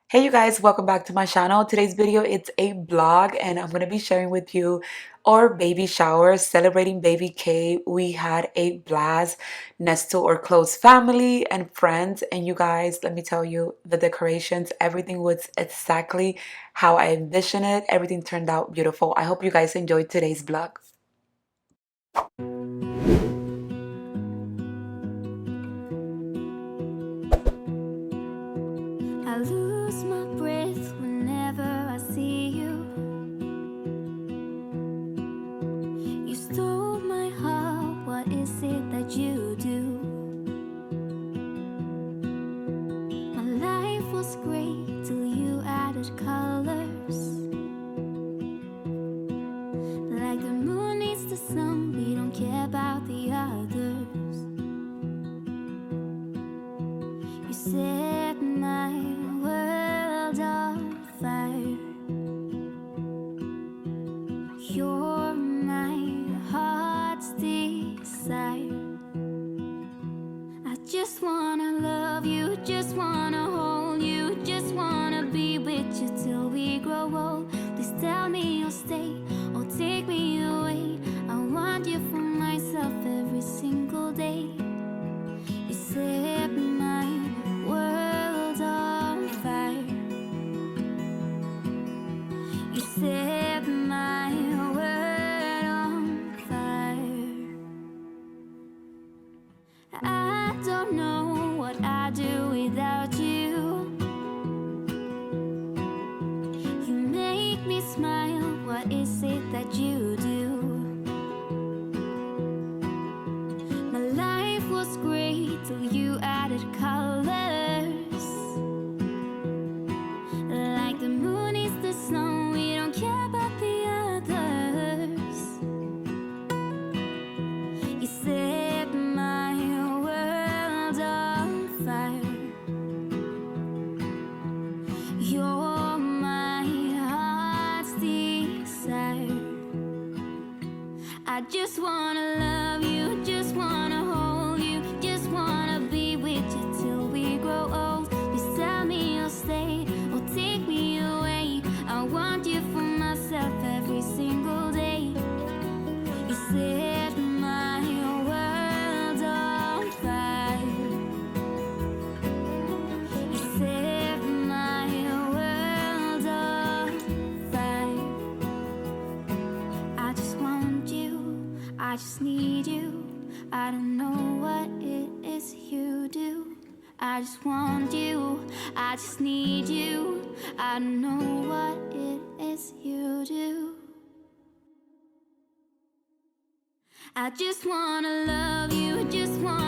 Hey you guys, welcome back to my channel. Today's video it's a vlog and I'm going to be sharing with you our baby shower celebrating baby K. We had a blast next to our close family and friends, and you guys, let me tell you, the decorations, everything was exactly how I envisioned it. Everything turned out beautiful. I hope you guys enjoyed today's vlog. I lose my breath whenever I see you. You stole my heart, what is it that you do? My life was great till you added colors. Like the moon needs the sun, we don't care about the others. You set my world on fire. You're my heart's desire. I just wanna love you, just wanna hold you, just wanna be with you till we grow old. Please tell me you'll stay or take me away. I want you for myself every single day. You set my world on fire. You set my world on fire. I don't know what I'd do without you. You make me smile, what is it that you do? My life was great till you added colors. Like the moon is the snow, we don't care about the others. You set my world on fire. You're my heart's desire. I just wanna love you, just wanna hold you, just wanna be with you till we grow old. Please tell me you'll stay or take me away. I want you for myself every single day. You set my world on fire. You set my world on fire. I just want you, I just need you. I don't know what it is you do. I just want you, I just need you. I don't know what it is you do. I just wanna love you, just wanna